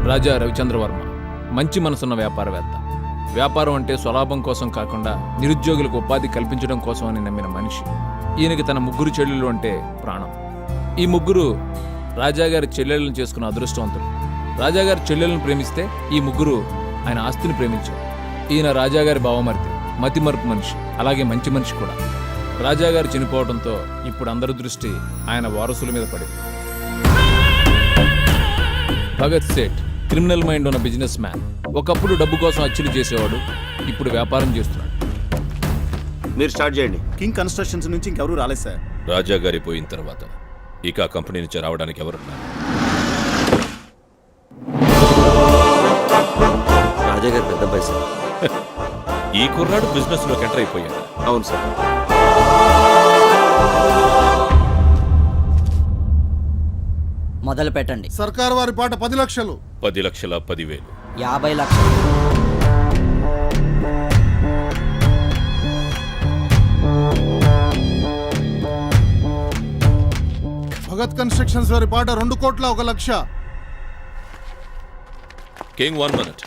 రాజా రవిచంద్రవర్మ మంచి మనసున్న వ్యాపారవేత్త. వ్యాపారం అంటే స్వలాభం కోసం కాకుండా నిరుద్యోగులకు ఉపాధి కల్పించడం కోసం అని నమ్మిన మనిషి. ఈయనకి తన ముగ్గురు చెల్లెళ్ళు అంటే ప్రాణం. ఈ ముగ్గురు రాజాగారి చెల్లెళ్ళను చేసుకున్న అదృష్టవంతులు. రాజాగారి చెల్లెళ్ళను ప్రేమిస్తే ఈ ముగ్గురు ఆయన ఆస్తిని ప్రేమించారు. ఈయన రాజాగారి బావమరిది, మతిమరుపు మనిషి, అలాగే మంచి మనిషి కూడా. రాజాగారు చనిపోవడంతో ఇప్పుడు అందరి దృష్టి ఆయన వారసుల మీద పడింది. భగత్ సేఠ్ క్రిమినల్ మైండ్ ఉన్న బిజినెస్ మ్యాన్. ఒకప్పుడు డబ్బు కోసం అచ్చులు చేసేవాడు, ఇప్పుడు వ్యాపారం చేస్తున్నాడు. మీరు స్టార్ట్ చేయండి. కింగ్ కన్స్ట్రక్షన్స్ నుంచి ఇంకెవరూ రాలేదు సార్. రాజా గారి పోయిన తర్వాత ఇక ఆ కంపెనీ నుంచి రావడానికి ఎవరున్నారు? రాజా గారు పెద్ద అబ్బాయి సార్. ఈ కుర్రాడు బిజినెస్ లోకి ఎంటర్ అయిపోయాడు. అవును సార్. మొదలు పెట్టండి. సర్కార్ వారి పాట 10 లక్షలు. 10,10,10,000. 50 లక్షలు. భగత్ కన్స్ట్రక్షన్స్ వారి పాట 2,01,00,000. King 1 minute.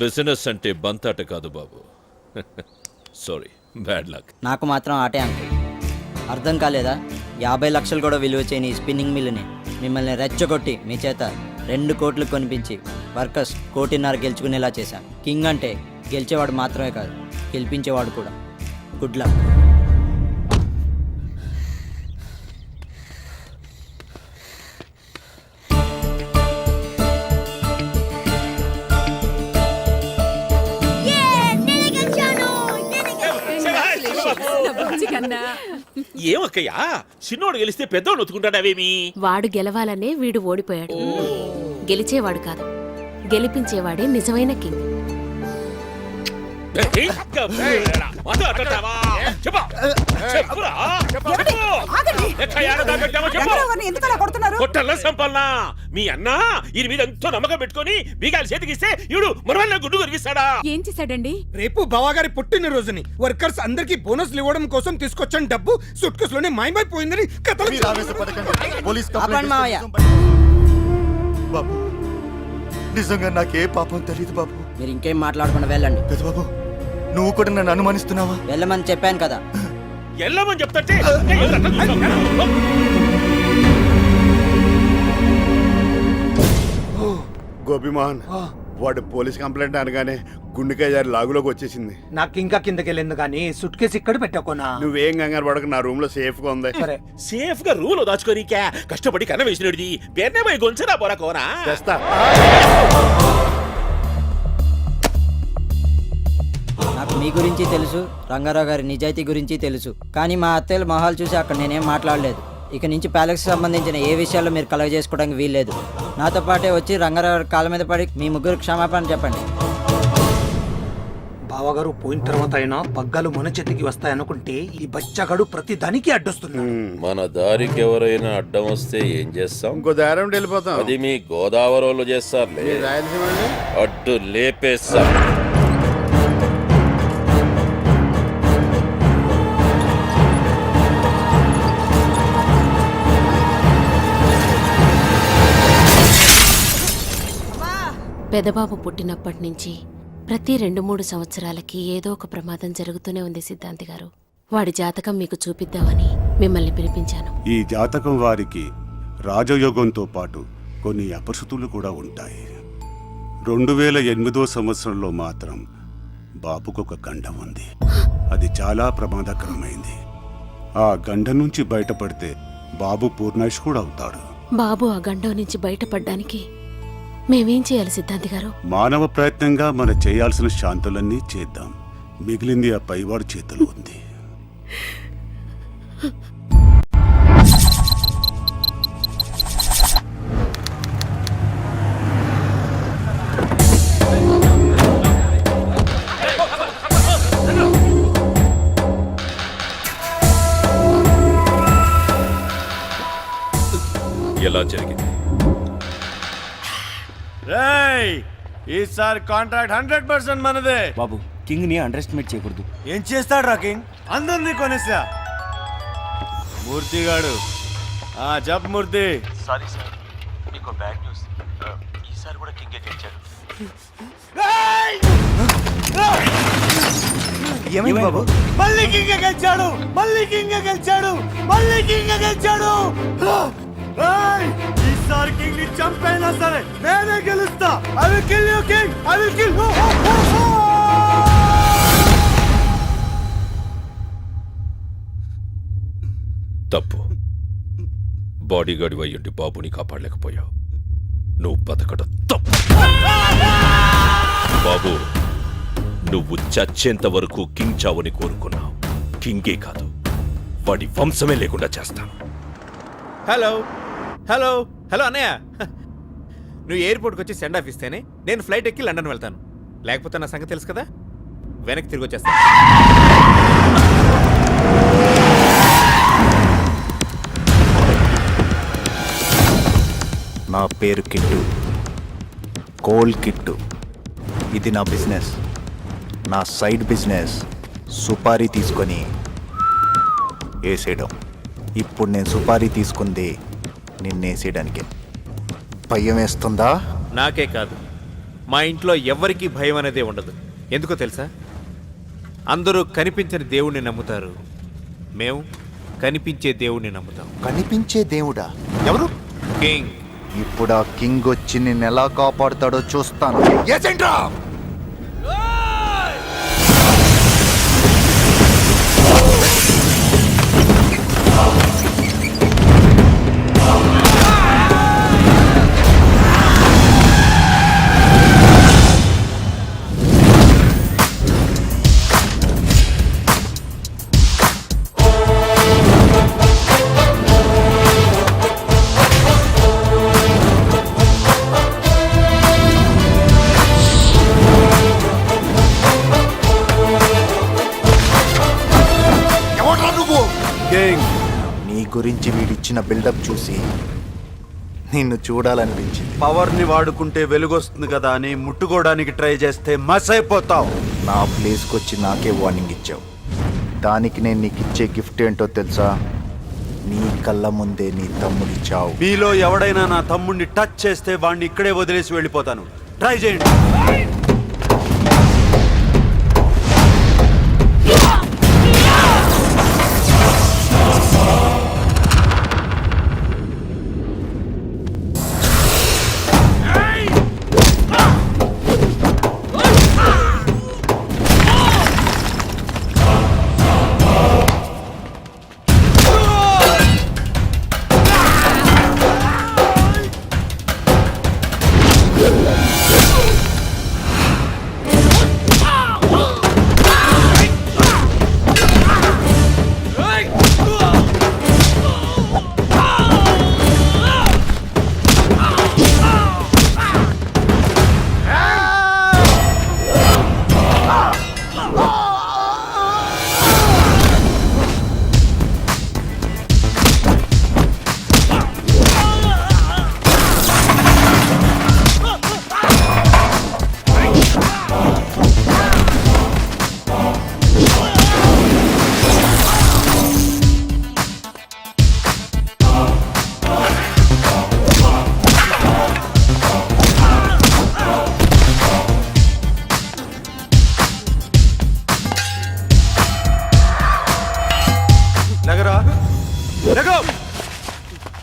బిజినెస్ అంటే బంతాట కాదు బాబు. Sorry, bad luck. నాకు మాత్రం ఆటే అంకుల్. అర్థం కాలేదా? 50 లక్షలు కూడా విలువ చేయని ఈ స్పిన్నింగ్ మిల్లుని మిమ్మల్ని రెచ్చగొట్టి మీ చేత 2 కోట్లు కొనిపించి వర్కర్స్ 1.5 కోటి గెలుచుకునేలా చేశాను. కింగ్ అంటే గెలిచేవాడు మాత్రమే కాదు, గెలిపించేవాడు కూడా. Good luck. ఏమక్కయ్యా, చిన్నోడు గెలిస్తే పెద్దోడు ఒత్తుకుంటాడావేమి? వాడు గెలవాలనే వీడు ఓడిపోయాడు. గెలిచేవాడు కాదు, గెలిపించేవాడే నిజమైన కింగ్. సంపల్నా మీ అన్న ఈయన మీద ఎంతో నమ్మకం పెట్టుకుని బీగాలు చేతికిస్తే ఈడు మనవల్ల గుడ్డు కొరికిస్తాడా? ఏం చేశాడండి? రేపు బావగారి పుట్టినరోజుని వర్కర్స్ అందరికి బోనస్లు ఇవ్వడం కోసం తీసుకొచ్చిన డబ్బు సూట్ కేసులోనే మాయమైపోయిందని కథలు. బాబు నిజంగా నాకే పాపం తెలియదు బాబు. మీరు ఇంకేం మాట్లాడకుండా వెళ్ళండి. బాబు నువ్వు కూడా నన్ను అనుమానిస్తున్నావా? వెళ్ళమని చెప్పాను కదా. వెళ్ళమని చెప్తే గోపిమోహన్ వాడు పోలీస్ కంప్లైంట్ అనగానే గుండెకాయ జారి లాగులోకి వచ్చేసింది. నాకు ఇంకా కిందకెళ్ళింది కానీ సుట్ కేసు ఇక్కడ పెట్టాకోనా. నువ్వేం కంగారు పడక, నా రూమ్ లో సేఫ్ గా ఉంది. సరే, సేఫ్ గా రూల్ దాచుకోనికా కష్టపడి కన్న వేసినది బెన్నమై గొంచరా పోరా కోనా చేస్తా. నాకు మీ గురించి తెలుసు, రంగారావు గారి నిజాయితీ గురించి తెలుసు. కానీ మా అత్తయ్యల మొహాలు చూసి అక్కడ నేనేం మాట్లాడలేదు. ఇక నుంచి ప్యాలెక్స్ సంబంధించిన ఏ విషయాల్లో మీరు కలగ చేసుకోవడానికి వీల్లేదు. నాతో పాటే వచ్చి రంగారావు గారి కాళ్ళ మీద పడి మీ ముగ్గురు క్షమాపణ చెప్పండి. బావగారు పోయిన తర్వాత అయినా పగ్గాలు మన చేతికి వస్తాయనుకుంటే ఈ బచ్చగాడు ప్రతి దానికి అడ్డొస్తున్నాడు. మన దారికి ఎవరైనా అడ్డం వస్తే ఏం చేస్తాం? ఇంకో దారం వెళ్ళిపోతాం. అది మీ గోదావరిలో చేస్తారులే. రాయలసీమ అడ్డు లేపేస్తాం. పెదబాబు పుట్టినప్పటి నుంచి ప్రతి 2-3 సంవత్సరాలకి ఏదో ఒక ప్రమాదం జరుగుతూనే ఉంది సిద్ధాంతి గారు. వాడి జాతకం మీకు చూపిద్దామని మిమ్మల్ని పిలిపించాను. ఈ జాతకం వారికి రాజయోగంతో పాటు కొన్ని అపశృతులు కూడా ఉంటాయి. 2008వ సంవత్సరంలో మాత్రం బాబుకు ఒక గండం ఉంది. అది చాలా ప్రమాదకరమైంది. ఆ గండం నుంచి బయటపడితే బాబు పూర్ణాయుష్కుడు అవుతాడు. బాబు ఆ గండం నుంచి బయటపడ్డానికి మేమేం చేయాలి సిద్ధాంతి గారు? మానవ ప్రయత్నంగా మనం చేయాల్సిన శాంతులన్నీ చేద్దాం. మిగిలింది ఆ పైవాడి చేతిలో ఉంది. ఎలా జరిగింది? ఈసారి కాంట్రాక్ట్ 100% మనదే. బాబు కింగ్ ని అండర్ ఎస్టిమేట్ చేయకూడదు. ఏం చేస్తాడు రా కింగ్? అందరినీ కొనేసా. మూర్తిగాడు చెప్పు మూర్తి. సారీ సార్, మీకు బ్యాడ్ న్యూస్. ఈసారి ఈసారి కూడా కింగే గెలిచాడు. ఏమైంది బాబు? మళ్ళీ కింగే గెలిచాడు, మళ్ళీ కింగే గెలిచాడు, మళ్ళీ కింగే గెలిచాడు. ఈసారి కింగ్ ని చంపైనా సరే నేనే గెలుస్తా. I will kill you king, I will kill you. తప్పు. బాడీగార్డ్ అయ్యుండి బాబుని కాపాడలేకపోయావు. నువ్వు బతకడం తప్పు. బాబు, నువ్వు చచ్చేంత వరకు కింగ్ చావుని కోరుకున్నావు. కింగే కాదు, వాడి వంశమే లేకుండా చేస్తాను. హలో హలో హలో అన్నయ్య, నువ్వు ఎయిర్పోర్ట్కి వచ్చి సెండ్ ఆఫ్ ఇస్తేనే నేను ఫ్లైట్ ఎక్కి లండన్ వెళ్తాను. లేకపోతే నా సంగతి తెలుసు కదా, వెనక్కి తిరిగి వచ్చేస్తాను. నా పేరు కిట్టు, కోల్ కిట్టు. ఇది నా బిజినెస్. నా సైడ్ బిజినెస్ సుపారీ తీసుకొని వేసేయడం. ఇప్పుడు నేను సుపారీ తీసుకుంది నిన్నేసేయడానికే. భయం వేస్తుందా? నాకే కాదు, మా ఇంట్లో ఎవ్వరికీ భయం అనేదే ఉండదు. ఎందుకో తెలుసా? అందరూ కనిపించని దేవుణ్ణి నమ్ముతారు, మేము కనిపించే దేవుణ్ణి నమ్ముతాం. కనిపించే దేవుడా? ఎవరు? కింగ్. ఇప్పుడు ఆ కింగ్ వచ్చి నిన్ను ఎలా కాపాడుతాడో చూస్తాను. ఏజెంట్రా! నీ గురించి వీడిచ్చిన బిల్డప్ చూసి నిన్ను చూడాలనిపించింది. పవర్ని వాడుకుంటే వెలుగొస్తుంది కదా అని ముట్టుకోవడానికి ట్రై చేస్తే మస్ అయిపోతావు. నా ప్లేస్కి వచ్చి నాకే వార్నింగ్ ఇచ్చావు. దానికి నేను నీకు ఇచ్చే గిఫ్ట్ ఏంటో తెలుసా? నీ కళ్ళ ముందే నీ తమ్ముడి చావు. మీలో ఎవడైనా నా తమ్ముడిని టచ్ చేస్తే వాడిని ఇక్కడే వదిలేసి వెళ్ళిపోతాను. ట్రై చేయండి.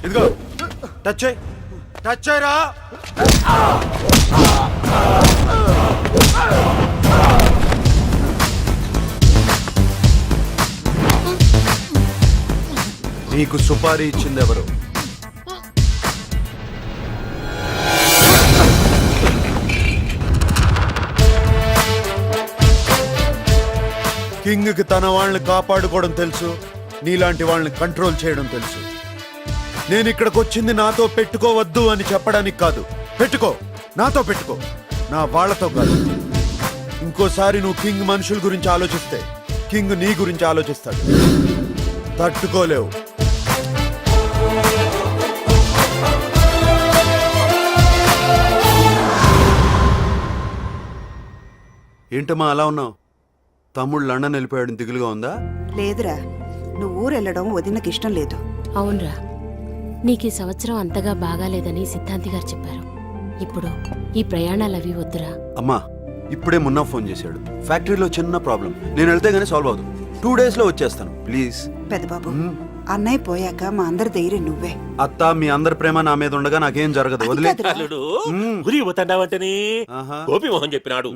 ఇదిగో టచ్ చేయి, టచ్ చేయరా. నీకు సుపారీ ఇచ్చింది ఎవరు? కింగ్కి తన వాళ్ళని కాపాడుకోవడం తెలుసు, నీలాంటి వాళ్ళని కంట్రోల్ చేయడం తెలుసు. నేను ఇక్కడికి వచ్చింది నాతో పెట్టుకోవద్దు అని చెప్పడానికి కాదు. పెట్టుకో, నాతో పెట్టుకో, నా వాళ్ళతో కాదు. ఇంకోసారి నువ్వు కింగ్ మనుషుల గురించి ఆలోచిస్తే కింగ్ నీ గురించి ఆలోచిస్తాడు. తట్టుకోలేవు. ఏంటమ్మా అలా ఉన్నావు? తమ్ముడు లండన్ వెళ్ళిపోయాడు, దిగులుగా ఉందా? లేదురా, నువ్వు ఊరెళ్ళడం వదినకి ఇష్టం లేదు. అవునరా, నీకు ఈ సంవత్సరం అంతగా బాగాలేదని సిద్ధాంతి గారు చెప్పారు. ఇప్పుడు ఈ ప్రయాణాలవి వద్దురా. అమ్మా ఇప్పుడే మున్నా ఫోన్ చేశాడు. ఫ్యాక్టరీలో చిన్న ప్రాబ్లం. నేను వెళ్తే గానీ సాల్వ్ అవుతుంది. 2 days లో వచ్చేస్తాను ప్లీజ్. పెద్దబాబు అన్నయ్య పోయాక మా అందరి ధైర్యం నువ్వే. అత్త మీ అందరి ప్రేమ నా మీద ఉండగా నాకేం జరగదు. అది వదిలే. కాదురా. అల్లుడు గురి పోతాండావంటని ఆహా. గోపిమోహన్ చెప్పినాడు.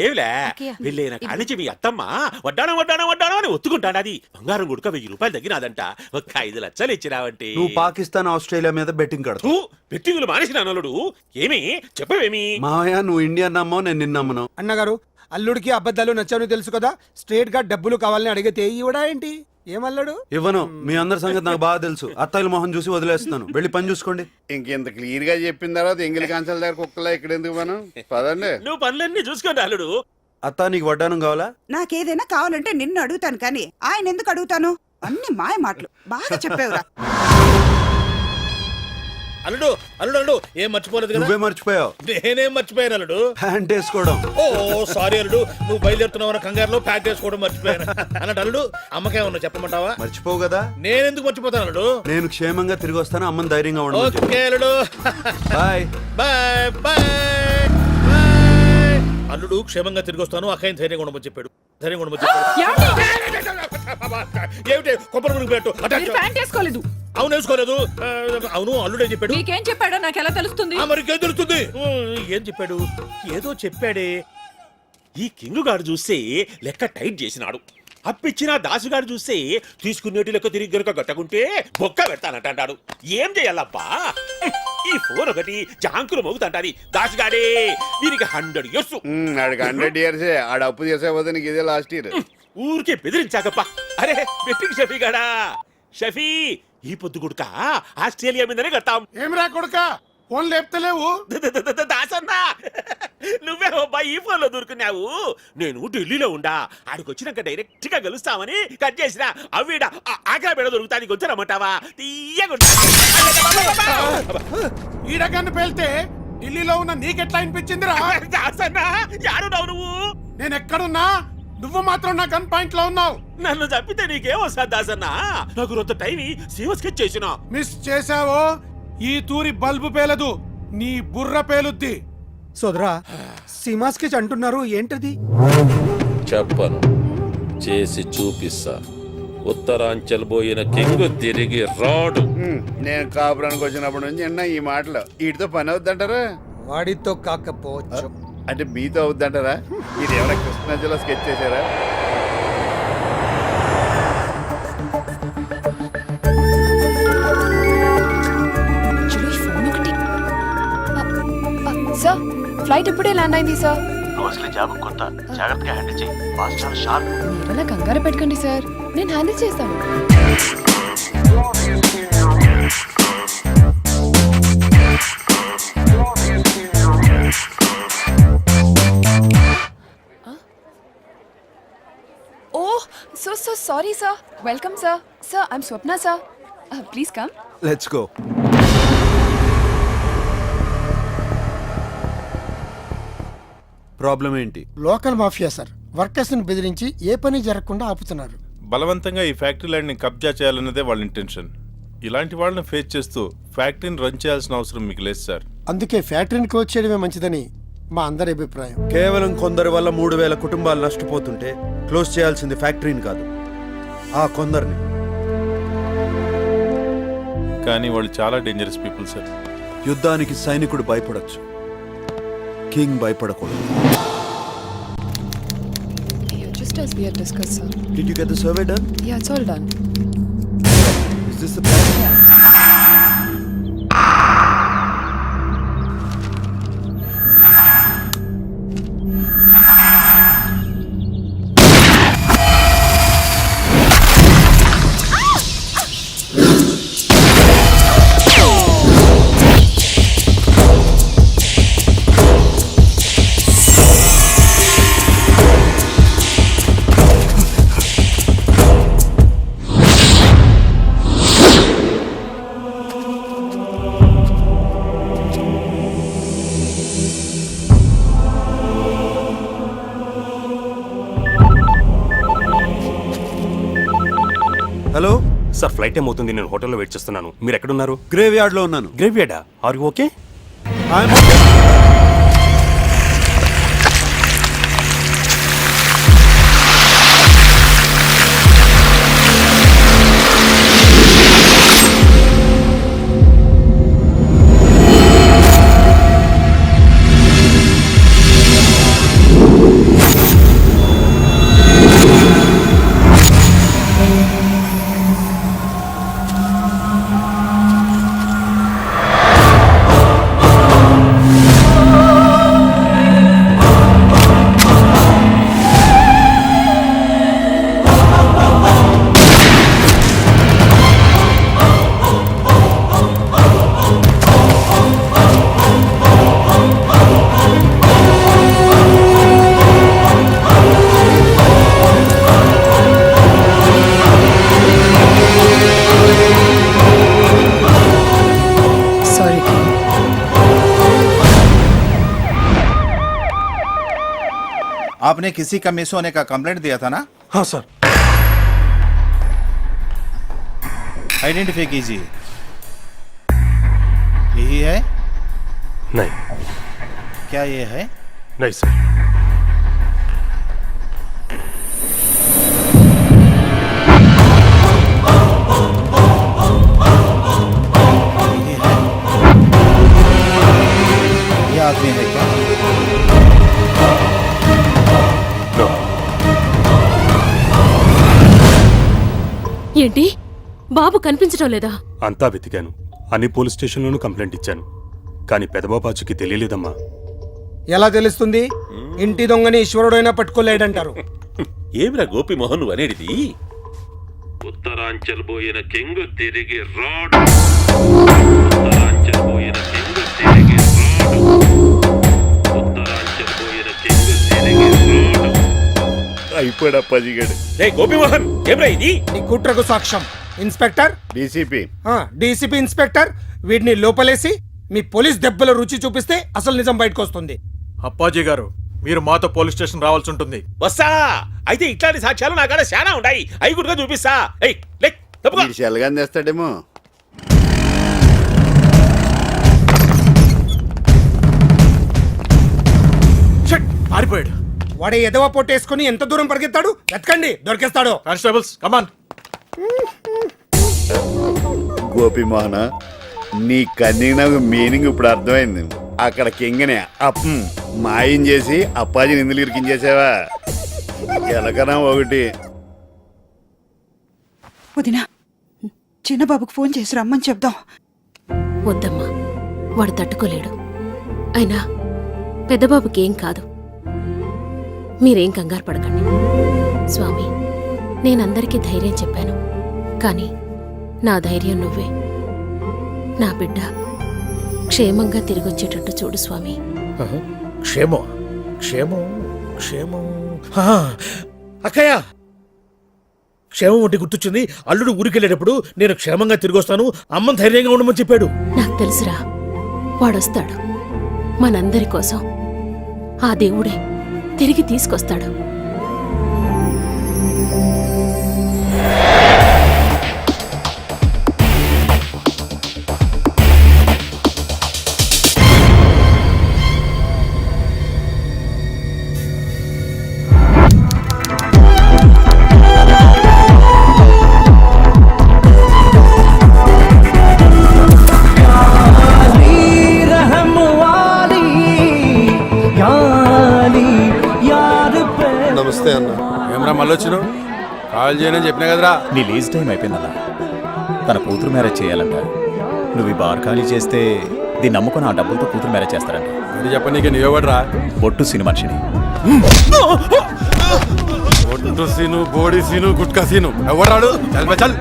ఏమిలే అక్కయ్య. పెళ్ళైన కానించి మీ అత్తమ్మ వడ్డానం వడ్డానం వడ్డానం అని ఒత్తుకుంటాడది. బంగారం గుడక 1000 రూపాయలు తగ్గినాదంట. ఒక 5 లక్షలు ఇచ్చినావంటే నువ్వు పాకిస్తాన్ ఆస్ట్రేలియా మీద బెట్టింగ్ కడతావు. పెట్టింగులు మానేసిన అల్లుడు. ఏమి చెప్పవేమి? మావయ్య నువ్వు ఇండియా నమ్మవు, నేను నిన్నమ్మను. అన్నగారు అల్లుడికి అబద్ధాలు నచ్చావని తెలుసు కదా, స్ట్రేట్ గా డబ్బులు కావాలని అడిగితే ఇవ్వడా ఏంటి? ఏమల్లుడు? ఇవ్వను. మీ అందరి సంగతి నాకు బాగా తెలుసు. అత్తాయిల మొహం చూసి వదిలేస్తున్నాను. వెళ్ళి పని చూసుకోండి. ఇంకెంత క్లియర్ గా చెప్పిన తర్వాత ఎంగిలి కాంచాల దగ్గర కుక్కలా ఇక్కడ ఎందుకు మనం పదండి. నువ్వు పనులన్నీ చూసుకోండి అల్లుడు. అత్త నీకు వడ్డానం కావాలా? నాకేదైనా కావాలంటే నిన్ను అడుగుతాను కానీ ఆయన ఎందుకు అడుగుతాను? అన్ని మాయ మాటలు. బాగా చెప్పేవురా. అల్లుడు అల్లుడు అల్లుడు ఏం మర్చిపోలేదు నువ్వే మర్చిపోయావు. నేనేం మర్చిపోయాను అల్లుడు. ప్యాంట్ వేసుకోవడం. ఓ సారీ అల్లుడు, నువ్వు బయలుదేరుతున్నావు కంగారులో ప్యాక్ చేసుకోవడం మర్చిపోయాను. అన్నట్టు అల్లుడు అమ్మకేమన్నా చెప్పమంటావా? మర్చిపోవు కదా. నేనెందుకు మర్చిపోతాను అల్లుడు? నేను క్షేమంగా తిరిగి వస్తాను. అమ్మని ధైర్యంగా ఉండదు. ఓకే అల్లుడు. Bye bye bye. అల్లుడు క్షేమంగా తిరిగి వస్తాను, అక్కయ్య ధైర్యంగా ఉండమని చెప్పాడు. ధైర్యంగా ఉండమని చెప్పాడు. ఏమిటి కొబ్బరి మురుగు పెట్టు. వేసుకోలేదు. అవును వేసుకోలేదు. అవును అల్లుడే చెప్పాడు. నీకేం చెప్పాడో నాకు ఎలా తెలుస్తుంది? మరికేం తెలుస్తుంది? ఏం చెప్పాడు? ఏదో చెప్పాడే. ఈ కింగ్ గారు చూస్తే లెక్క టైట్ చేసినాడు. అప్పిచ్చిన దాసుగారు చూస్తే తీసుకునేటి లెక్క తిరిగి గనుక గట్టకుంటే బొక్క పెడతానంటాడు. ఏం చేయాలబ్బా? ఈ ఫోన్ ఒకటి జాంకులు మోగుతంటాది. దాసుగాడే వీరికి 100 years. ఆడికి 100 years ఆడ అప్పు చేసేపోతే నీకు ఇదే లాస్ట్ ఇయర్. ఊరికే బెదిరించాకప్ప. అరే బెట్టింగ్ షఫీ గాడా. షఫీ ఈ పొద్దు గుడుక ఆస్ట్రేలియా మీదనే కట్టాం. ఏమిరా కొడుక ఫోన్ లేపుతలేవు? దాసన్నా నువ్వే అబ్బా ఈ ఫోన్ లో దొరుకున్నావు. నేను ఢిల్లీలో ఉండా. ఆడికి వచ్చినాక డైరెక్ట్ గా కలుస్తామని కట్ చేసిన. అవిడ ఆకలి పెడ దొరుకుతానికి వచ్చారమ్మంటావా? ఈడగన్ను పేల్తే ఢిల్లీలో ఉన్న నీకెట్లా అనిపించిందిరా? దాసన్నా యాడున్నావు నువ్వు? నేను ఎక్కడున్నా నువ్వు మాత్రం నా గన్ పాయింట్ లో ఉన్నావు. నన్ను చంపితే నీకేం వస్తుంది దాసన్నా? నాకు రొంత టైం సీమ స్కెచ్ చేసిన. మిస్ చేసావో ఈ తూరి బల్బు పేలదు, నీ బుర్ర పేలుద్ది. సోదరా సిమాస్కి అంటున్నారు ఏంటది? చెప్పను, చేసి చూపిస్తా. ఉత్తరాంచల్ పోయిన కింగ్ తిరిగి రాడు. నేను కాపురానికి వచ్చినప్పటి నుంచి అన్న ఈ మాటలు వీటితో పని అవుద్దంటారా? వాడితో కాకపోవచ్చు. అంటే మీతో అవుద్దంటారా? ఇది ఏమైనా కృష్ణా జిల్లా స్కెచ్ చేశారా? సార్ ఫ్లైట్ ఇప్పుడే ల్యాండ్ అయింది సార్. మీవల్ల కంగారు పెట్టకండి సార్, నేను హ్యాండిల్ చేస్తాను. Oh so sorry sir. Welcome sir. Sir I'm Swapna sir. Please come. Let's go. Problem ఏంటి? లోకల్ మాఫియా సార్, వర్కర్స్ ని బెదిరించి ఏ పని జరగకుండా ఆపుతున్నారు. బలవంతంగా ఈ ఫ్యాక్టరీ ల్యాండ్ ని కబ్జా చేయాలన్నదే వాళ్ళ ఇంటెన్షన్. ఇలాంటి వాళ్ళని ఫేస్ చేస్తూ ఫ్యాక్టరీని రన్ చేయాల్సిన అవసరం మీకు లేదు సార్. అందుకే ఫ్యాక్టరీని క్లోజ్ చేయడమే మంచిదని మా అందరి అభిప్రాయం. కేవలం కొందరి వల్ల 3000 కుటుంబాలు నష్టపోతుంటే క్లోజ్ చేయాల్సింది ఫ్యాక్టరీని కాదు, ఆ కొందరిని. కానీ వాళ్ళు చాలా డేంజరస్ పీపుల్ సార్. యుద్ధానికి సైనికుడు భయపడొచ్చు, కింగ్ భయపడకూడదు. Just as we had discussed, sir. Did you get the survey done? Yeah, it's all done. Is this the plan? Hello sir, flight ఏమవుతుంది? నేను హోటల్లో వెయిట్ చేస్తున్నాను. మీరు ఎక్కడున్నారు? గ్రేవ్ యార్డ్ లో ఉన్నాను. గ్రేవ్ యార్డా? Are you okay? आपने किसी का मिस होने का कंप्लेंट दिया था ना? हाँ सर। आइडेंटिफाई कीजिए। यही है? नहीं, क्या ये है? नहीं सर। ये है? ये आदमी है क्या? ఏంటి బాబు కనిపించడం లేదా? అంతా వెతికాను, అన్ని పోలీస్ స్టేషన్లోనూ కంప్లైంట్ ఇచ్చాను, కానీ పెదబాబాచుకి తెలియలేదమ్మా. ఎలా తెలుస్తుంది? ఇంటి దొంగని ఈశ్వరుడైనా పట్టుకోలేడంటారు. ఏమిరా గోపిమోహన్ నువ్వు అనేటిది? ఉత్తరాంచల్ పోయిన కింగ్ తిరిగి రాడు. ఉత్తరాంచల్ పోయిన కింగ్ తిరిగి రాడు. ఉత్తరాంచల్ పోయిన కింగ్ తిరిగి రాడు. అయిపోయాడు పజిగాడు. రే గోపిమోహన్ ఏమిరా ఇది? నీ కుట్రకు సాక్ష్యం ఇన్స్పెక్టర్, డీసీపీ డీసీపీ ఇన్స్పెక్టర్, వీడిని లోపలేసి మీ పోలీస్ దెబ్బల రుచి చూపిస్తే అసలు నిజం బయటకు వస్తుంది. అప్పాజీ గారు, మీరు మాతో పోలీస్ స్టేషన్ రావాల్సి ఉంటుంది. వస్తా. అయితే ఇట్లాంటి సాక్ష్యాలు నా కాడ చాలా ఉన్నాయి, అవి కూడా చూపిస్తా. ఏయ్ లే తప్పుకో. సెలగా తెస్తాడేమో. పారిపోయాడు. వాడే ఎదవ పొట్టేసుకుని ఎంత దూరం పరిగెత్తాడు? ఎత్కండి, దొరికేస్తాడు. Constables come on. గోపిమోహన, నీ కన్నీ నాకు మీనింగ్ ఇప్పుడు అర్థమైంది. అక్కడ కింగనే మాయం చేసి అప్పాజీ నిందులు ఇరికించేసావా? ఎలకనా ఒకటి. వదినా, చిన్నబాబుకు ఫోన్ చేసి రమ్మని చెప్దాం. వద్దమ్మా, వాడు తట్టుకోలేడు. అయినా పెద్దబాబుకి ఏం కాదు, మీరేం కంగారు పడకండి. స్వామి, నేనందరికీ ధైర్యం చెప్పాను, కానీ నా ధైర్యం నువ్వే. నా బిడ్డ క్షేమంగా తిరిగొచ్చేటట్టు చూడు స్వామి. క్షేమం క్షేమం క్షేమం. అక్కయ్య, క్షేమం ఒకటి గుర్తొచ్చింది. అల్లుడు ఊరికెళ్ళేటప్పుడు నేను క్షేమంగా తిరిగి వస్తాను, అమ్మని ధైర్యంగా ఉండమని చెప్పాడు. నాకు తెలుసురా, వాడొస్తాడు. మనందరి కోసం ఆ దేవుడే తిరిగి తీసుకొస్తాడు. నమస్తే అన్న. ఏమరా మళ్ళీ వచ్చినావు? కాల్ చేయనని చెప్పినా కదరా. నీ లీజ్ టైం అయిపోయిందన్నా. తన కూతురు మ్యారేజ్ చేయాలంట. నువ్వు ఈ బార్ ఖాళీ చేస్తే దీన్ని నమ్ముకొని ఆ డబ్బులతో కూతురు మ్యారేజ్ చేస్తారంట. ఇది చెప్పనీకి నీవెవడరా? బొట్టు సిని మనిషిని. ఒట్టు సీను, బోడి సీను, గుట్కా సీను ఎవడాడు? చల్ చల్.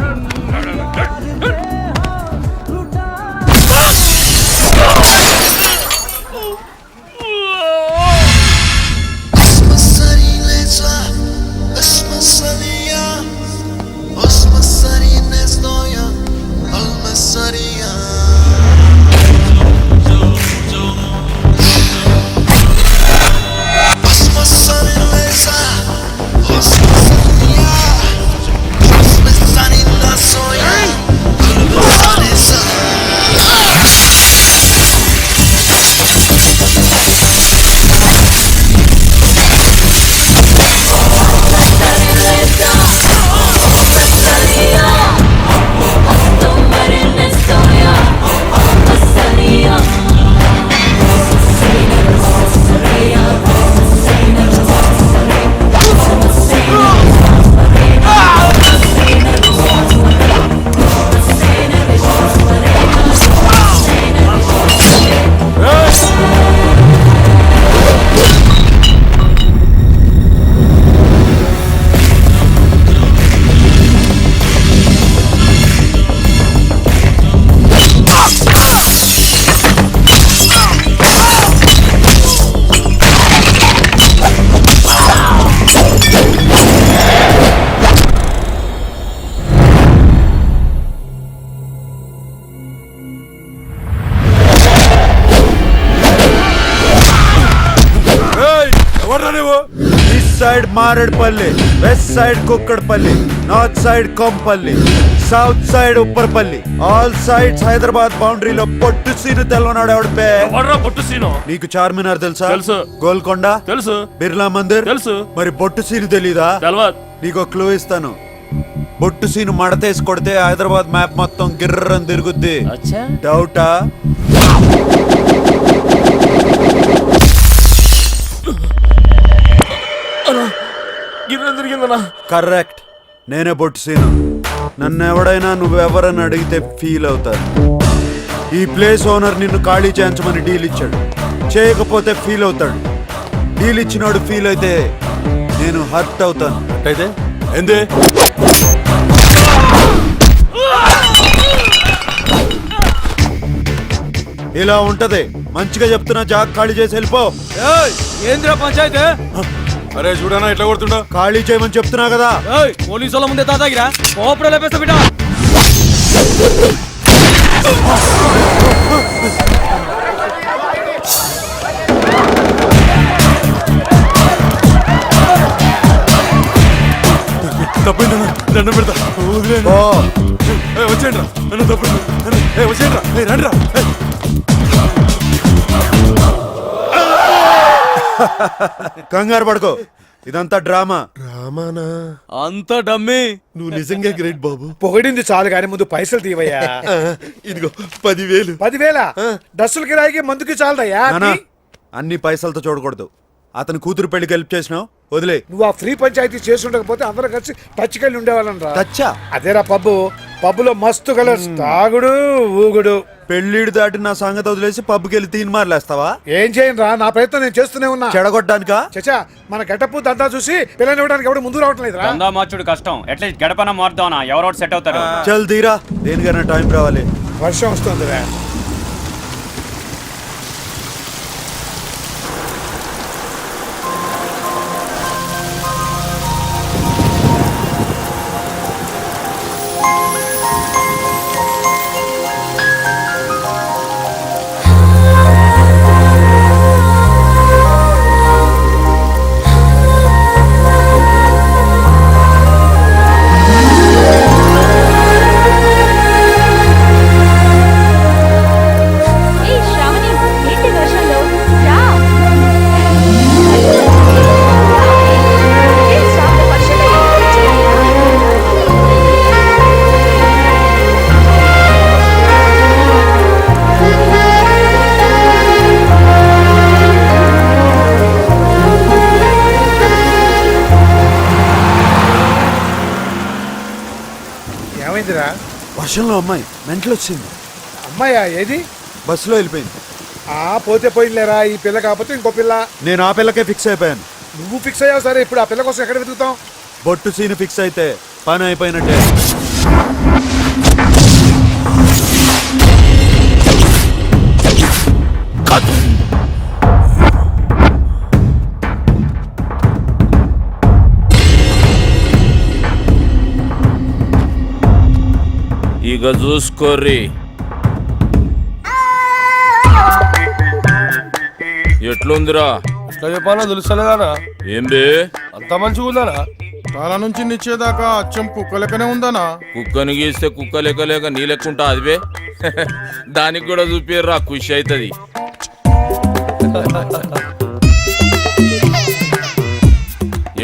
Side Maredupalli, west side Kukkadapalli, north side Kompally, south side Upparapalli, all sides Hyderabad బౌండరీలో పొట్టు సీను తెల్లనాడు ఎవడు బే? పొట్టు సీను నీకు చార్మినార్ తెలుసా? తెలుసు. గోల్కొండ తెలుసు. బిర్లా మందిర్ తెలుసు. మరి బొట్టు సీను తెలీదా? తెలవద్. నీకు క్లూ ఇస్తాను. బొట్టు సీను మడతేసి కొడితే హైదరాబాద్ మ్యాప్ మొత్తం గిర్రని తిరుగుద్ది. డౌటా? కరెక్ట్, నేనే బొట్టు సీను. నన్ను ఎవడైనా నువ్వెవరని అడిగితే ఫీల్ అవుతారు. ఈ ప్లేస్ ఓనర్ నిన్ను ఖాళీ చేయించమని డీల్ ఇచ్చాడు, చేయకపోతే ఫీల్ అవుతాడు. డీల్ ఇచ్చినాడు ఫీల్ అయితే నేను హర్ట్ అవుతాను. అయితే ఏంది? ఇలా ఉంటది. మంచిగా చెప్తున్నా, జాగ్ ఖాళీ చేసి వెళ్ళిపో. ఏంద్రా పంచాయతీ? అరే చూడనా ఎట్లా కొడుతుండో. ఖాళీ చేయమని చెప్తున్నా కదా. పోలీసు వాళ్ళ ముందే తాతాగిరా కోపడ లేపేస్తా బిడ్డ. తప్పైందన్నా, దండం పెడతా. ఓ, వచ్చేయండి రా, నన్ను తప్పండి. వచ్చేయండి రా, రండి రా. కంగారు పడుకో, ఇదంతా డ్రామా. అంత డమ్మి. నువ్వు నిజంగా గ్రేట్ బాబు. పొగిడింది చాలు గాని ముందు పైసలు తీవయ్యా. ఇదిగో 10,000. 10,000 డస్సుల కిరాయికి మందుకి చాలదయ్యా. నానా, అన్ని పైసలతో చూడకూడదు. అతని కూతురు పెళ్లికి హెల్ప్ చేసినావు, వదిలే. నువ్వు ఆ ఫ్రీ పంచాయతీ చేసి ఉండకపోతే అందరం కలిసి టచ్కెళ్ళి ఉండేవాళ్ళం రా. టచ్చా? అదేరా పబ్బులో మస్తు కలర్స్, తాగుడు ఊగుడు. పెళ్ళిడు దాటి నా సంగతి వదిలేసి పబ్కి వెళ్ళి తీన్ మార్లేస్తావా? ఏం చేయను రా, నా ప్రయత్నం నేను చేస్తూనే ఉన్నా. చెడగొట్టడానికా? చచ్చా, మన గెటప్పు దంతా చూసి పిల్లని ఇవ్వడానికి ఎవడు ముందు రావటం లేదు రా. మార్చుడు కష్టం, అట్లీస్ట్ గడపన మారుదాం, ఎవరో సెట్ అవుతారు. చల్ తీరా, దేనికైనా టైం రావాలి. వర్షం వస్తుంది రా. ఏమైందిరా? వర్షంలో అమ్మాయి మెంటలు వచ్చింది. అమ్మాయా? ఏది? బస్సులో వెళ్ళిపోయింది. పోతే పోయిలేరా, ఈ పిల్ల కాకపోతే ఇంకో పిల్ల. నేను ఆ పిల్లకే ఫిక్స్ అయిపోయాను. నువ్వు ఫిక్స్ అయ్యావు సరే, ఇప్పుడు ఆ పిల్ల కోసం ఎక్కడ వెతుకుతాం? బొట్టు సీన్ ఫిక్స్ అయితే పని అయిపోయినట్టే. ఇక చూసుకోర్రి, ఎట్లుందిరా? ఎట్లా చెప్పాలో తెలుసలేదానా? ఏం బే అంత మంచిగా ఉందానా? తల నుంచి నిచ్చేదాకా అచ్చం కుక్క లెక్కనే ఉందానా? కుక్కని గీస్తే కుక్క లెక్క లేక నీ లెక్కుంటా అది బే. దానికి కూడా చూపిర్రా, ఖుషి అవుతుంది.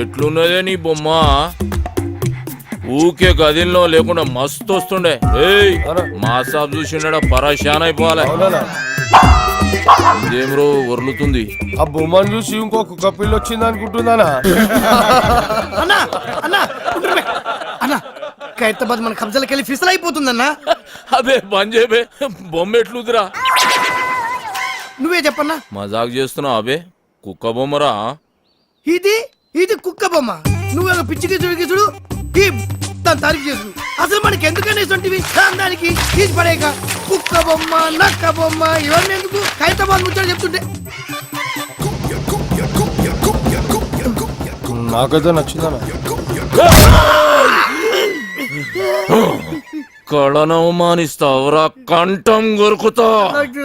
ఎట్లున్నదే నీ బొమ్మ? ఊకే గదిలో లేకుండా మస్తు వస్తుండే. ఏయ్, మా సాబ్ చూసిండా పరాశాన్ అయిపోవాలి. ఇదేమ్రో వరులుతుంది. ఆ బొమ్మను చూసి ఇంకో కుక్క పిల్ల వచ్చింది అనుకుంటుందానా? అన్నా ఖైరతాబాద్ మన కబ్జాలకు వెళ్ళి ఫిసల్ అయిపోతుందన్నా. అబే బంద్ చేయబే, బొమ్మ ఎట్లుదిరా? నువ్వే చెప్పన్నా. మజాక్ చేస్తున్నావు అబే, కుక్క బొమ్మరా. ఇది కుక్క బొమ్మ. నువ్వు పిచ్చికి చూడు ఈ దాని తారీఫ్ చేసు. అసలు మనకి ఎందుకని ఇటువంటివి దానికి తీసి పడేక కుక్క బొమ్మ నక్క బొమ్మ ఇవన్నీ ఎందుకు? ఖైరతాబాద్ ముచ్చట చెప్తుంటే నాకైతే నచ్చిందన్నా. కళను అవమానిస్తావురా, కంఠం కొరుకుతా.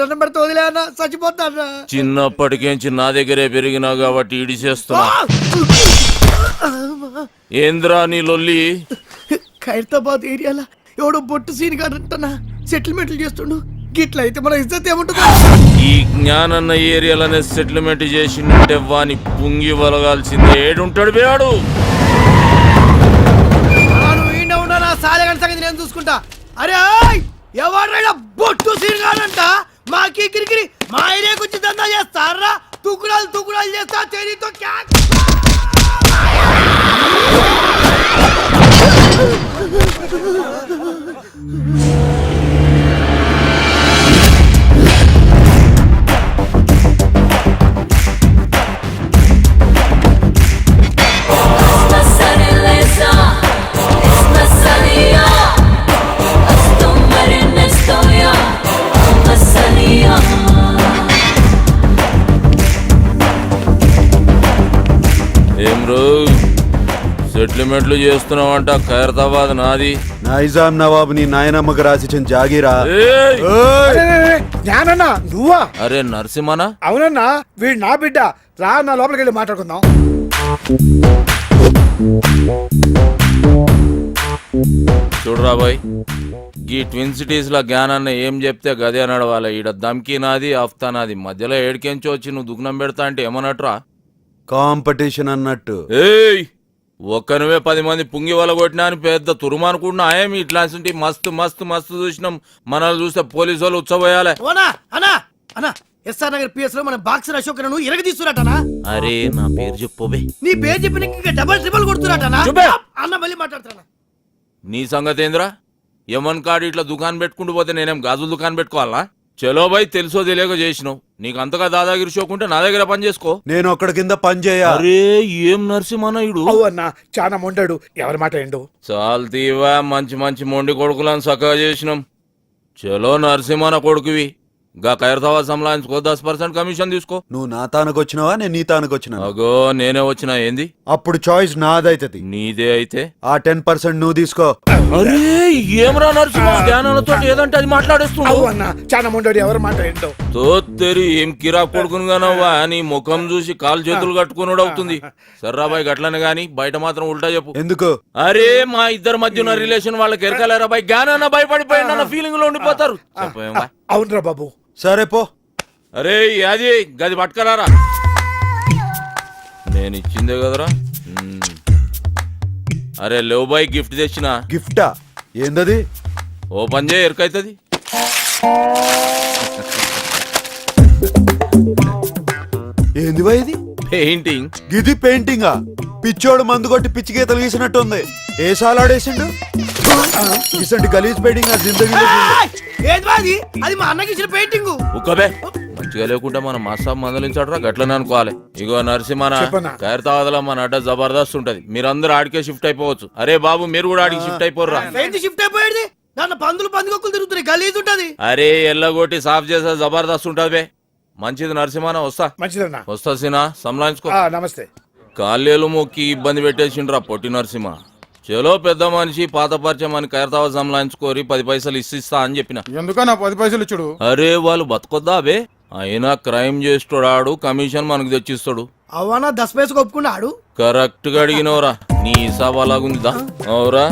దండం పెడితే వదిలే అన్న, చచ్చిపోతా. చిన్నప్పటికేంచి నా దగ్గరే పెరిగినా కాబట్టి ఇడి చేస్తున్నా. ఏంద్రా నీ లొల్లి? ఖైరతాబాద్ ఏరియాలో ఎవడో బొట్టు సీన్ కాడంటనా సెటిల్మెంట్లు చేస్తుండు. గిట్ల అయితే మన ఇజ్జత్ ఏముంటుందా? ఈ జ్ఞానన్న ఏరియాలోనే సెటిల్మెంట్ చేసిందంటే వాని పుంగి వలగాల్సిందే. ఏడుంటాడు వేడు? నువ్వు ఈయన ఉన్నా నా సాలెగంట సంగతి నేను చూసుకుంటా. అరే ఎవరైనా బొట్టు సీన్ కాడంట మాకి కిరికిరి మా ఏరియాకి వచ్చి దందా చేస్తారా? తుకుడాలు చేస్తా చేరితో క్యాక్. ఏం రో సెటిల్మెంట్లు చేస్తున్నావంట? ఖైరతాబాద్ నాది. నైజాం నవాబు నీ నాయనమ్మకు రాసిచ్చిన జాగీరా. ఏయ్! జ్ఞానన్నా నువ్వా? అరే నరసింహనా? అవునన్నా, వీడు నా బిడ్డ. రా నా లోపలికి వెళ్ళి మాట్లాడుకుందాం. చూడరా బాయ్, ఈ ట్విన్ సిటీస్ లో జ్ఞానాన్ని ఏం చెప్తే గదే నడవాలి. ఈడ దమ్కి నాది, అఫ్తా నాది. మధ్యలో ఏడికెంచి వచ్చి నువ్వు దుగ్నం పెడతా అంటే ఏమన్నట్రా? కాంపిటీషన్ అన్నట్టు. ఏయ్, ఒక్కనువే 10 మంది పుంగి వల కొట్టినా అని పెద్ద తురుమనుకుంటున్నా. ఏమి ఇట్లాంటి మస్తు మస్తు మస్తు చూసినాం. మనల్ని చూస్తే పోలీసు వాళ్ళు ఉచ్చబోయాలి. అన్నా ఎస్ఆర్ నగర్ పిఎస్ లో మన బాక్సర్ అశోక్ నువ్వు ఇరగ తీస్తున్నట్టనా? అరే నా పేరు చెప్పోబే. నీ పేరు చెప్పిన ఇంకా డబల్ ట్రిపుల్ కొడుతున్నట్టనా? చూపే. అన్న మళ్ళీ మాట్లాడుతున్నా. నీ సంగతి ఏంద్రా? యమన్ కాడు ఇట్లా దుకాణం పెట్టుకుంటూ పోతే నేనేం గాజుల దుకాణం పెట్టుకోవాలా? చలో బాయ్, తెలుసో తెలియక చేసినావు. నీకు అంతగా దాదాగిరి షోకుంటే నా దగ్గర పని చేసుకో. నేను ఒక్కడి కింద పని చేయ. అరే ఏం నరసింహనాయుడు అన్నా చాలా మొండాడు. ఎవరి మాట ఏండు? చాలు తీవా, మంచి మంచి మొండి కొడుకులను చక్కగా చేసినాం. చలో నరసింహన కొడుకువి. గా ఖైరతాబాద్ సంలాయించుకో, 10% కమిషన్ తీసుకో. నువ్వు నా తానుకు వచ్చినావా, నేను నీ తానుకు వచ్చినా? అగో నేనే వచ్చినా. ఏంది? అప్పుడు చాయిస్ నాదైతది. నీదే అయితే ఆ 10% నువ్వు తీసుకో. అరే ఏమరా నరసింహ, జ్ఞానంతో ఏదంటే అది మాట్లాడేస్తున్నావు. అన్నా చాలా మొండాడు. ఎవరి మాట ఏంటో? తోత్తెరి ఏం కిరా కొడుకునుగానవ్వా? నీ ముఖం చూసి కాలు చేతులు కట్టుకున్నాడు అవుతుంది. సర్రాబాయ్ గట్లనే గాని బయట మాత్రం ఉల్టా చెప్పు. ఎందుకు? అరే మా ఇద్దరి మధ్య ఉన్న రిలేషన్ వాళ్ళకి ఎరకలేరా బాయ్? జ్ఞానాన్న భయపడిపోయిన ఫీలింగ్ లో ఉండిపోతారు. చెప్పేమా? అవునరా బాబు. సరే పో. అరే అది గది పట్టుకరారా. నేను ఇచ్చిందే కదరా. అరే లేవు బాయ్, గిఫ్ట్ తెచ్చిన. గిఫ్టా? ఏందది? ఓపెన్ చేయి, ఎరకైతుంది. ఏంది బాయ్ ఇది? పెయింటింగ్. గిది పెయింటింగా? పిచ్చోడు మందు కొట్టి పిచ్చి గీతలు గీసినట్టుంది. ఏ సాలాడేసిండు? ఇసంటి గలీజ్ పెయింటింగ్ ఆ జిందగీలో అది అది మా అన్నకి ఇచ్చిన పెయింటింగ్. ఉక్కబే, మంచిగా లేకుంటే మనం మాసాబ్ మందలించాడరా, గట్లనే అనుకోవాలి. ఇగో నరసింహన, ఖైరతాబాద్లో మన అడ్డ జబర్దస్త్ ఉంటది. మీరందరూ ఆడికే షిఫ్ట్ అయిపోవచ్చు. అరే బాబు మీరు కూడా ఆడికి షిఫ్ట్ అయిపోర్రా. షిఫ్ట్ అయిపోయేది దాని పందులు పందుకొక్కులు తిరుగుతున్నాయి. గలీజ్ ఉంటది. అరే ఎల్లగొట్టి సాఫ్ చేసే జబర్దస్త్ ఉంటది బే. మంచిది నరసింహన, వస్తా. మంచిదన్నా. వస్తా సీనా, సంలాయించుకో. నమస్తే. కాళ్ళేలు మొక్కి ఇబ్బంది పెట్టేసిండ్రా పొట్టి నరసింహ. చలో పెద్ద మనిషి, పాత పరిచయం అని ఖైరతాబాద్ సంలాయించుకోరి, 10 పైసలు ఇస్తా అని చెప్పిన. ఎందుకన్నా 10 పైసలు ఇచ్చుడు? అరే వాళ్ళు బతకొద్దా బే? అయినా క్రైమ్ చేస్తాడు, కమిషన్ మనకు తెచ్చిస్తాడు. అవనా 10 పైసలు ఒప్పుకున్నాడు. కరెక్ట్ గా అడిగినవరా. నీ హిసాబ్ అలాగుందిదా? అవురా,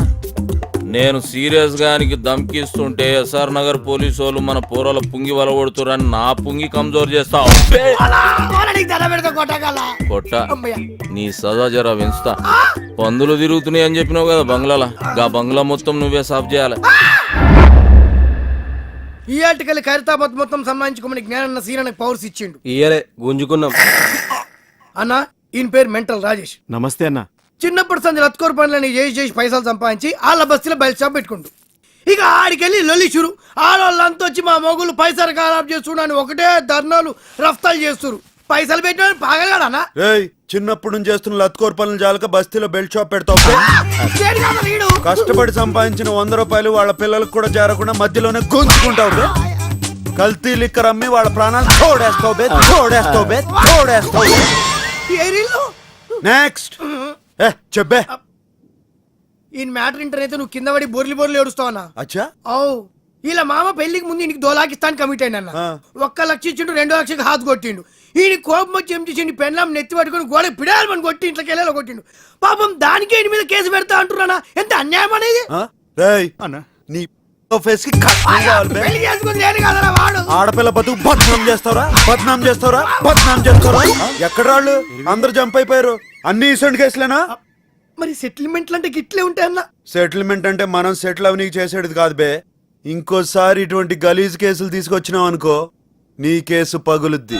నేను సీరియస్ గా దమ్కిస్తుంటే ఎస్ఆర్ నగర్ పోలీసు వాళ్ళు మన పోరల పుంగి వలగొడుతురని నా పుంగి కమ్జోర్ చేస్తావు. కొట్ట నీ సదా జరా పెంచుతా. పందులు తిరుగుతున్నాయి అని చెప్పినావు కదా బంగ్లాలా, గా బంగ్లా మొత్తం నువ్వే సాఫ్ చేయాలి. ఈ ఆర్టికల్ ఖైరతాబాద్ మొత్తం సంబంధించుకోమని జ్ఞానన్న సీనానికి పవర్స్ ఇచ్చిండు. ఇయ్యలే, గుంజుకున్నాం. అన్న ఈయన పేరు మెంటల్ రాజేష్. నమస్తే అన్న. చిన్నప్పటి సంది రత్కోర్ పనులని చేసి పైసలు సంపాదించి వాళ్ళ బస్తీలో బయట షాప్ పెట్టుకుంటూ ఇక ఆడికెళ్ళి లొల్లి షురు. ఆడవాళ్ళంతా వచ్చి మా మొగులు పైసలు ఖరాబ్ చేస్తున్నాను ఒకటే ధర్నాలు రఫ్తాలు చేస్తున్నారు. పైసలు పెట్టిన పాగలగాడనా? చిన్నప్పుడు నుంచి చేస్తున్న లత్కోర్ పనులు జాలక బస్తీలో బెల్ట్ షాప్ పెడతావు. కష్టపడి సంపాదించిన 100 రూపాయలు వాళ్ళ పిల్లలకు కూడా చేరకుండా మధ్యలోనే గుంజుకుంటావు. కల్తీ లిక్కర్ అమ్మి వాళ్ళ ప్రాణాలు తోడేస్తావు. నెక్స్ట్ చెప్పే. ఈ మ్యాటర్ ఇంటర్ అయితే నువ్వు కింద పడి బొర్లి ఏడుస్తావన్నా? అచ్చా. అవు ఇలా మామ పెళ్లికి ముందు ఇంటికి 2 లక్షలు ఇస్తాను కమిట్ అయినా. 1 లక్ష ఇచ్చిండు, 2 లక్షకి హాత్ కొట్టిండు. ఈయన కోపం వచ్చి ఏం చేసిండు పెన్లాం నెత్తి పట్టుకొని గోడ పిడాలని కొట్టి ఇంట్లోకి వెళ్ళాలి కొట్టిండు పాపం దానికి ఈయన మీద కేసు పెడతా అంటున్నానా ఎంత అన్యాయం అనేది రేయ్ నీ ఫేస్ కి కట్నం కావాలి బే. పెళ్లి చేసుకుని నేను కదరా వాడు ఆడపిల్ల బతుకు బద్నాం చేస్తావరా బద్నాం చేస్తావరా బద్నాం చేస్తావరా ఎక్కడ రాళ్ళు అందరు జంప్ అయిపోయారు అన్ని ఇసంటి కేసులేనా మరి సెటిల్మెంట్లు అంటే గిట్లే ఉంటాయన్నా సెటిల్మెంట్ అంటే మనం సెటిల్ అవనీకి చేసేది కాదు బే ఇంకోసారి ఇటువంటి గలీజ్ కేసులు తీసుకొచ్చినావు అనుకో నీ కేసు పగులుద్ది